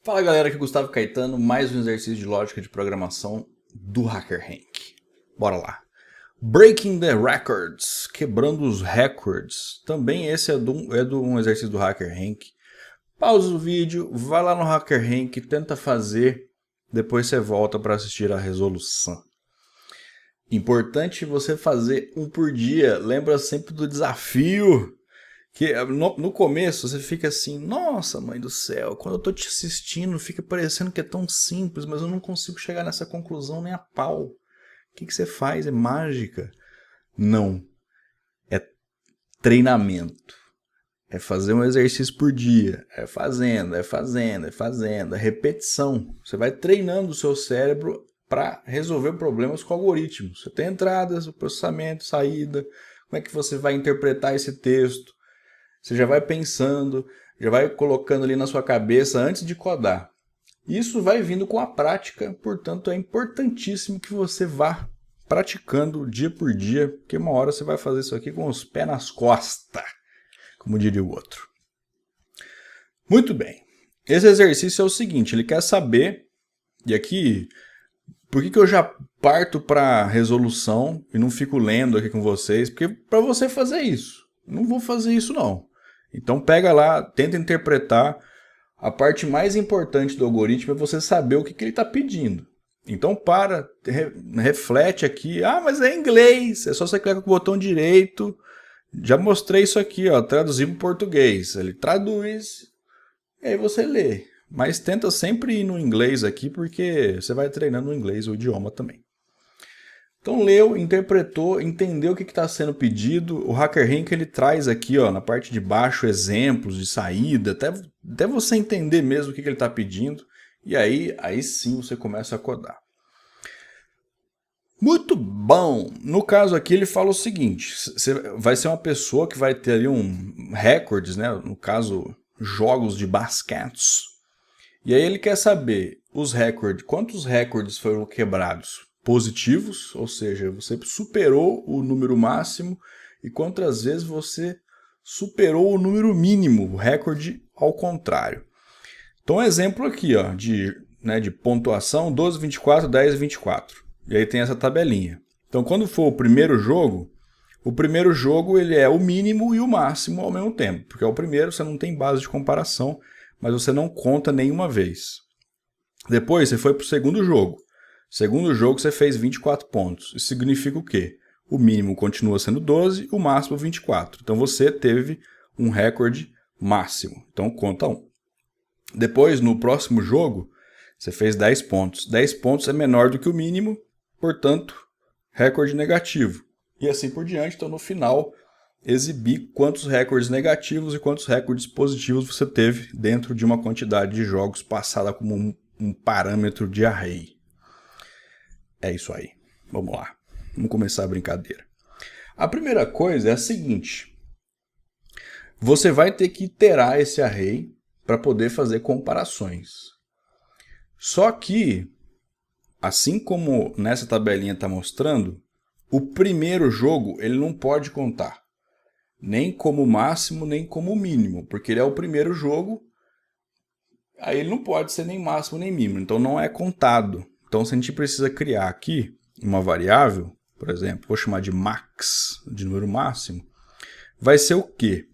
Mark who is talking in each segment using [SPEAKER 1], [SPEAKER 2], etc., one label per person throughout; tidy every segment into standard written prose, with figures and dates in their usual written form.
[SPEAKER 1] Fala galera, aqui é o Gustavo Caetano, mais um exercício de lógica de programação do HackerRank. Bora lá. Breaking the Records, quebrando os records. Também esse é de um exercício do HackerRank. Pausa o vídeo, vai lá no HackerRank, tenta fazer, depois você volta para assistir a resolução. Importante você fazer um por dia, lembra sempre do desafio. Que no começo você fica assim, nossa mãe do céu, quando eu tô te assistindo fica parecendo que é tão simples, mas eu não consigo chegar nessa conclusão nem a pau. O que você faz? É mágica? Não. É treinamento. É fazer um exercício por dia. É fazendo, é fazendo, é fazendo. É repetição. Você vai treinando o seu cérebro para resolver problemas com algoritmos. Você tem entradas, o processamento, saída. Como é que você vai interpretar esse texto? Você já vai pensando, já vai colocando ali na sua cabeça antes de codar. Isso vai vindo com a prática, portanto é importantíssimo que você vá praticando dia por dia, porque uma hora você vai fazer isso aqui com os pés nas costas, como diria o outro. Muito bem. Esse exercício é o seguinte, ele quer saber, e aqui, por que eu já parto para resolução e não fico lendo aqui com vocês? Porque para você fazer isso, não vou fazer isso não. Então pega lá, tenta interpretar. A parte mais importante do algoritmo é você saber o que ele está pedindo. Então reflete aqui. Ah, mas é em inglês. É só você clicar com o botão direito. Já mostrei isso aqui, ó, traduzir para o português. Ele traduz e aí você lê. Mas tenta sempre ir no inglês aqui, porque você vai treinando o inglês, o idioma também. Então leu, interpretou, entendeu o que está sendo pedido. O HackerRank ele traz aqui, ó, na parte de baixo exemplos de saída, até você entender mesmo o que ele está pedindo. E aí sim você começa a codar. Muito bom! No caso aqui ele fala o seguinte, você vai ser uma pessoa que vai ter ali recordes, né? No caso, jogos de basquete. E aí ele quer saber quantos recordes foram quebrados positivos, ou seja, você superou o número máximo, e quantas vezes você superou o número mínimo, o recorde ao contrário. Então, um exemplo aqui, ó, de pontuação, 12, 24, 10 e 24. E aí tem essa tabelinha. Então, quando for o primeiro jogo ele é o mínimo e o máximo ao mesmo tempo, porque é o primeiro, você não tem base de comparação, mas você não conta nenhuma vez. Depois você foi para o segundo jogo. Segundo jogo você fez 24 pontos. Isso significa o quê? O mínimo continua sendo 12, o máximo 24. Então você teve um recorde máximo. Então conta 1. Depois, no próximo jogo, você fez 10 pontos. 10 pontos é menor do que o mínimo, portanto, recorde negativo. E assim por diante. Então no final, exibir quantos recordes negativos e quantos recordes positivos você teve dentro de uma quantidade de jogos passada como um parâmetro de array. É isso aí. Vamos lá. Vamos começar a brincadeira. A primeira coisa é a seguinte. Você vai ter que iterar esse array para poder fazer comparações. Só que, assim como nessa tabelinha está mostrando, o primeiro jogo ele não pode contar. Nem como máximo, nem como mínimo. Porque ele é o primeiro jogo, aí ele não pode ser nem máximo, nem mínimo. Então não é contado. Então se a gente precisa criar aqui uma variável, por exemplo, vou chamar de max, de número máximo, vai ser o quê?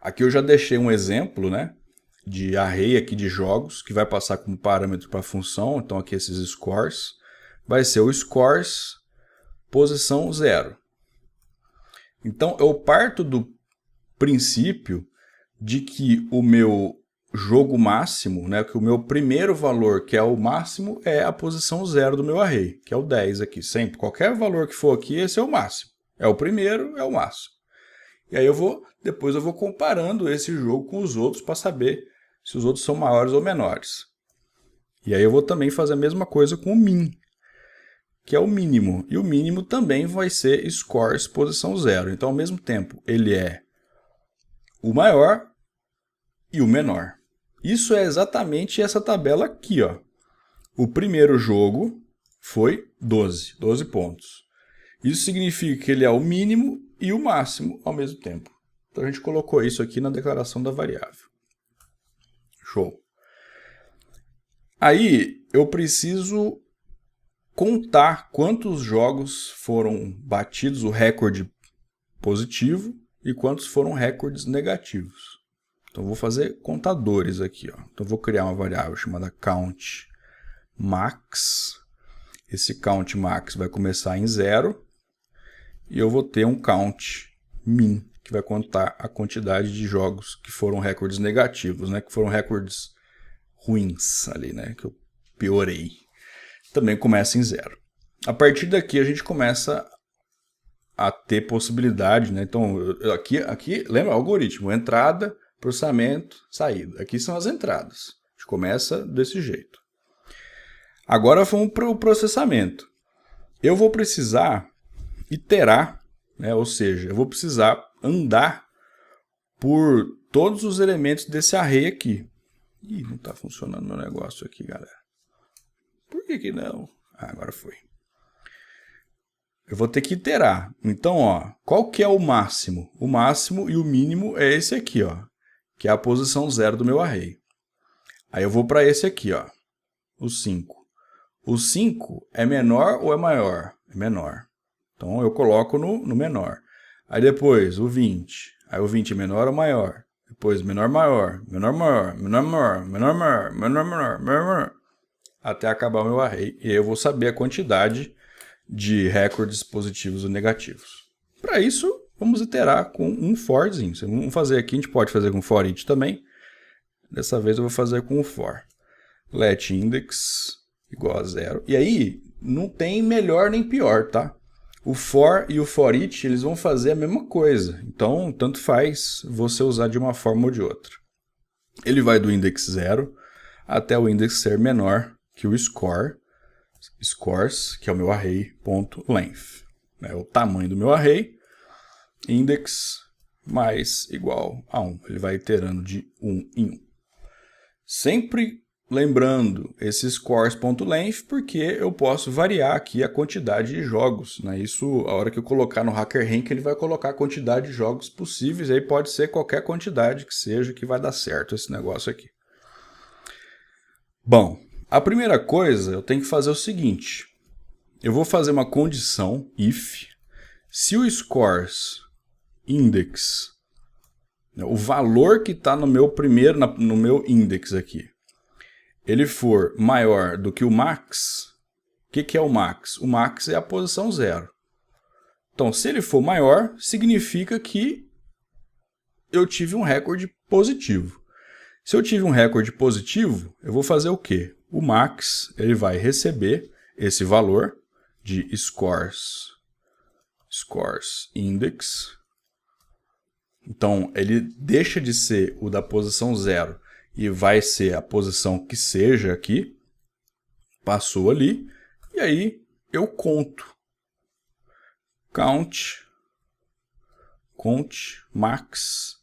[SPEAKER 1] Aqui eu já deixei um exemplo, né, de array aqui de jogos, que vai passar como parâmetro para a função. Então aqui esses scores. Vai ser o scores posição 0. Então eu parto do princípio de que o meu jogo máximo, né, que o meu primeiro valor, que é o máximo, é a posição 0 do meu array, que é o 10 aqui. Sempre, qualquer valor que for aqui, esse é o máximo. É o primeiro, é o máximo. E aí depois eu vou comparando esse jogo com os outros para saber se os outros são maiores ou menores. E aí eu vou também fazer a mesma coisa com o min, que é o mínimo. E o mínimo também vai ser scores posição 0. Então, ao mesmo tempo, ele é o maior e o menor. Isso é exatamente essa tabela aqui, ó. O primeiro jogo foi 12 pontos. Isso significa que ele é o mínimo e o máximo ao mesmo tempo. Então a gente colocou isso aqui na declaração da variável. Show. Aí eu preciso contar quantos jogos foram batidos, o recorde positivo, e quantos foram recordes negativos. Então vou fazer contadores aqui. Ó. Então vou criar uma variável chamada countMax. Esse countMax vai começar em 0. E eu vou ter um countMin, que vai contar a quantidade de jogos que foram recordes negativos, né? Que foram recordes ruins ali, né? Que eu piorei. Também começa em 0. A partir daqui a gente começa a ter possibilidade, né? Então, aqui lembra, algoritmo, entrada, processamento, saída. Aqui são as entradas. A gente começa desse jeito. Agora vamos para o processamento. Eu vou precisar iterar, né? Ou seja, eu vou precisar andar por todos os elementos desse array aqui. Ih, não está funcionando meu negócio aqui, galera. Por que não? Ah, agora foi. Eu vou ter que iterar. Então, ó, qual que é o máximo? O máximo e o mínimo é esse aqui, ó, que é a posição 0 do meu array. Aí eu vou para esse aqui, ó, o 5. O 5 é menor ou é maior? É menor. Então eu coloco no menor. Aí depois o 20. Aí o 20 é menor ou maior? Depois menor, maior, menor, maior, menor, maior, menor, maior, menor, menor, menor, menor, até acabar o meu array. E aí eu vou saber a quantidade de recordes positivos ou negativos. Para isso, vamos iterar com um forzinho. Vamos fazer aqui, a gente pode fazer com for each também. Dessa vez eu vou fazer com o for. Let index igual a 0. E aí, não tem melhor nem pior, tá? O for e o for each, eles vão fazer a mesma coisa. Então, tanto faz você usar de uma forma ou de outra. Ele vai do index 0 até o index ser menor que o score, scores, que é o meu array.length. É o tamanho do meu array, index mais igual a 1. Ele vai iterando de 1 em 1. Sempre lembrando esse scores.length, porque eu posso variar aqui a quantidade de jogos. Né? Isso, a hora que eu colocar no HackerRank, ele vai colocar a quantidade de jogos possíveis. Aí pode ser qualquer quantidade que seja que vai dar certo esse negócio aqui. Bom, a primeira coisa, eu tenho que fazer o seguinte. Eu vou fazer uma condição, if, se o scores index, o valor que está no meu primeiro, no meu index aqui, ele for maior do que o max, o que é o max? O max é a posição 0. Então, se ele for maior, significa que eu tive um recorde positivo. Se eu tive um recorde positivo, eu vou fazer o quê? O max ele vai receber esse valor de scores index. Então, ele deixa de ser o da posição 0 e vai ser a posição que seja aqui. Passou ali. E aí, eu conto. Count max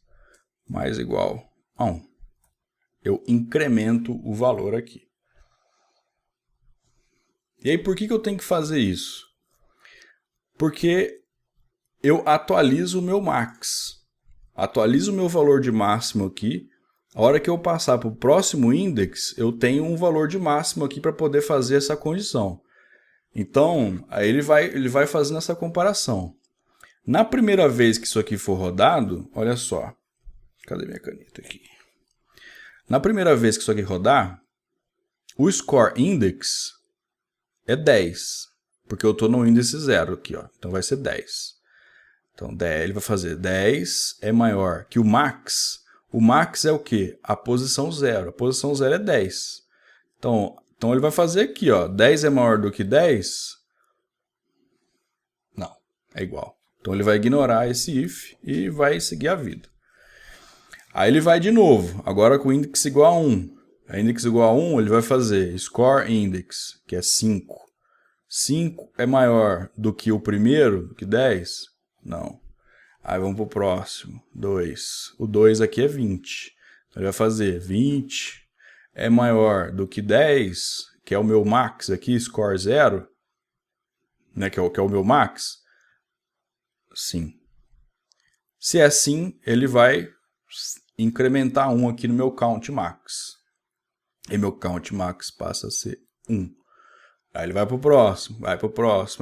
[SPEAKER 1] mais igual a 1. Eu incremento o valor aqui. E aí, por que eu tenho que fazer isso? Porque eu atualizo o meu max. Atualizo o meu valor de máximo aqui. A hora que eu passar para o próximo index, eu tenho um valor de máximo aqui para poder fazer essa condição. Então, aí ele vai fazendo essa comparação. Na primeira vez que isso aqui for rodado, olha só. Cadê minha caneta aqui? Na primeira vez que isso aqui rodar, o score index é 10. Porque eu estou no índice 0 aqui, ó. Então vai ser 10. Então ele vai fazer 10 é maior que o max. O max é o quê? A posição 0. A posição 0 é 10. Então ele vai fazer aqui, ó. 10 é maior do que 10? Não, é igual. Então ele vai ignorar esse if e vai seguir a vida. Aí ele vai de novo, agora com o index igual a 1. A index igual a 1, ele vai fazer score index, que é 5. 5 é maior do que o primeiro, do que 10? Não. Aí vamos para o próximo, 2. O 2 aqui é 20. Então ele vai fazer 20 é maior do que 10, que é o meu max aqui, score 0, né, que é o meu max? Sim. Se é sim, ele vai incrementar 1 aqui no meu count max. E meu count max passa a ser 1. Aí ele vai pro próximo,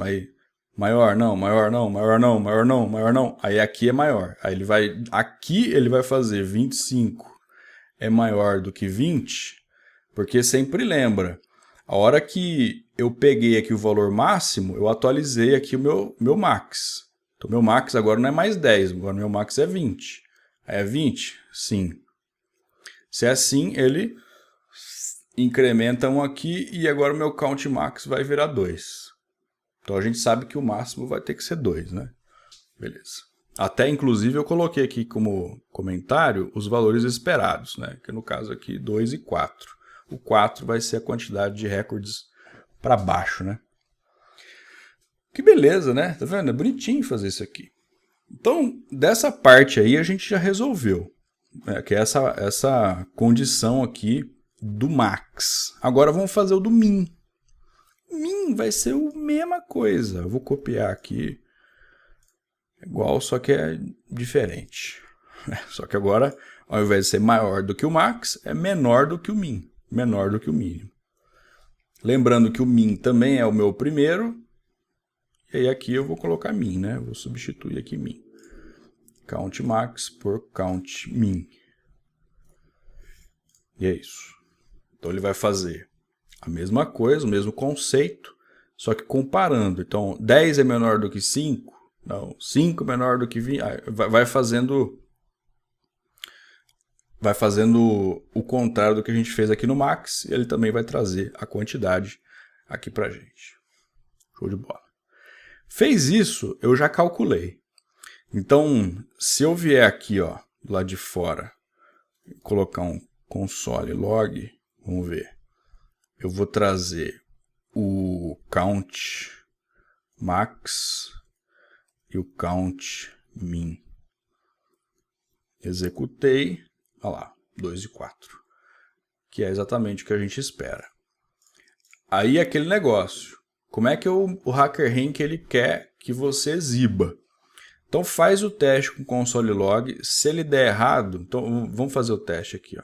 [SPEAKER 1] aí maior não, maior não, maior não, maior não, maior não. Aí aqui é maior. Aí aqui ele vai fazer 25 é maior do que 20, porque sempre lembra, a hora que eu peguei aqui o valor máximo, eu atualizei aqui o meu max. Então meu max agora não é mais 10, agora meu max é 20. Aí é 20? Sim. Se é assim, ele incrementa um aqui e agora o meu count max vai virar 2. Então a gente sabe que o máximo vai ter que ser 2, né? Beleza. Até inclusive eu coloquei aqui como comentário os valores esperados, né? Que no caso aqui 2 e 4. O 4 vai ser a quantidade de recordes para baixo, né? Que beleza, né? Tá vendo? É bonitinho fazer isso aqui. Então, dessa parte aí a gente já resolveu, né? Que é essa condição aqui do max. Agora vamos fazer o do min. Min vai ser a mesma coisa. Eu vou copiar aqui. Igual, só que é diferente. Só que agora, ao invés de ser maior do que o max, é menor do que o min. Menor do que o mínimo. Lembrando que o min também é o meu primeiro. E aí aqui eu vou colocar min, né? Vou substituir aqui min. Count max por count min. E é isso. Então ele vai fazer a mesma coisa, o mesmo conceito, só que comparando. Então 10 é menor do que 5. Não, 5 é menor do que 20. Vai fazendo o contrário do que a gente fez aqui no max. E ele também vai trazer a quantidade aqui pra gente. Show de bola. Fez isso, eu já calculei. Então, se eu vier aqui, ó, do lado de fora, colocar um console log, vamos ver. Eu vou trazer o count max e o count min. Executei, olha lá, 2 e 4, que é exatamente o que a gente espera. Aí aquele negócio, como é que o HackerRank ele quer que você exiba? Então faz o teste com o console log, se ele der errado, então vamos fazer o teste aqui, ó.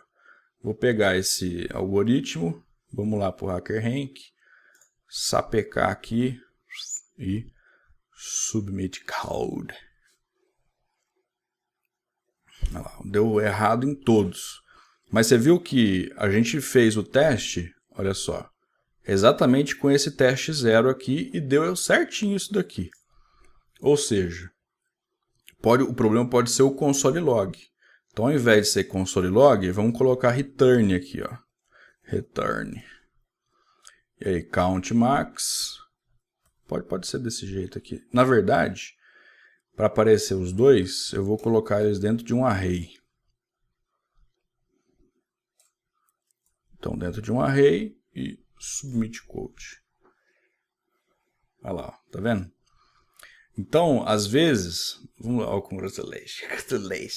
[SPEAKER 1] Vou pegar esse algoritmo, vamos lá para o HackerRank, sapecar aqui e submit code. Olha lá, deu errado em todos. Mas você viu que a gente fez o teste, olha só, exatamente com esse teste 0 aqui e deu certinho isso daqui. Ou seja, o problema pode ser o console log. Então, ao invés de ser console log, vamos colocar return aqui, ó. Return. E aí, count max. Pode ser desse jeito aqui. Na verdade, para aparecer os dois, eu vou colocar eles dentro de um array. Então, dentro de um array e submit code. Olha lá, tá vendo? Então, às vezes, vamos lá, o congratulations.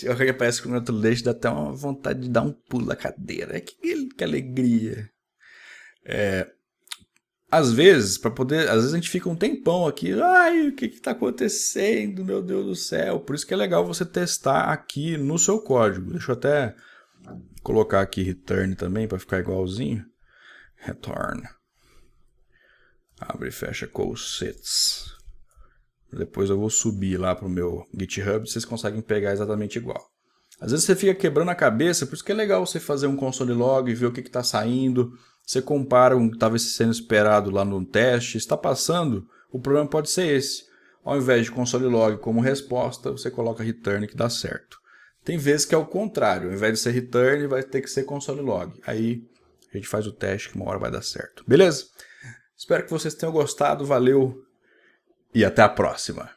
[SPEAKER 1] Eu parece que o congratulations dá até uma vontade de dar um pulo da cadeira. Que alegria. Às vezes a gente fica um tempão aqui, ai, o que está acontecendo, meu Deus do céu. Por isso que é legal você testar aqui no seu código. Deixa eu até colocar aqui return também para ficar igualzinho. Return. Abre e fecha colsets. Depois eu vou subir lá para o meu GitHub, vocês conseguem pegar exatamente igual. Às vezes você fica quebrando a cabeça, por isso que é legal você fazer um console log, ver o que está saindo. Você compara com o que estava sendo esperado lá no teste, está passando, o problema pode ser esse. Ao invés de console log como resposta, você coloca return que dá certo. Tem vezes que é o contrário, ao invés de ser return, vai ter que ser console log. Aí a gente faz o teste que uma hora vai dar certo. Beleza? Espero que vocês tenham gostado, valeu! E até a próxima!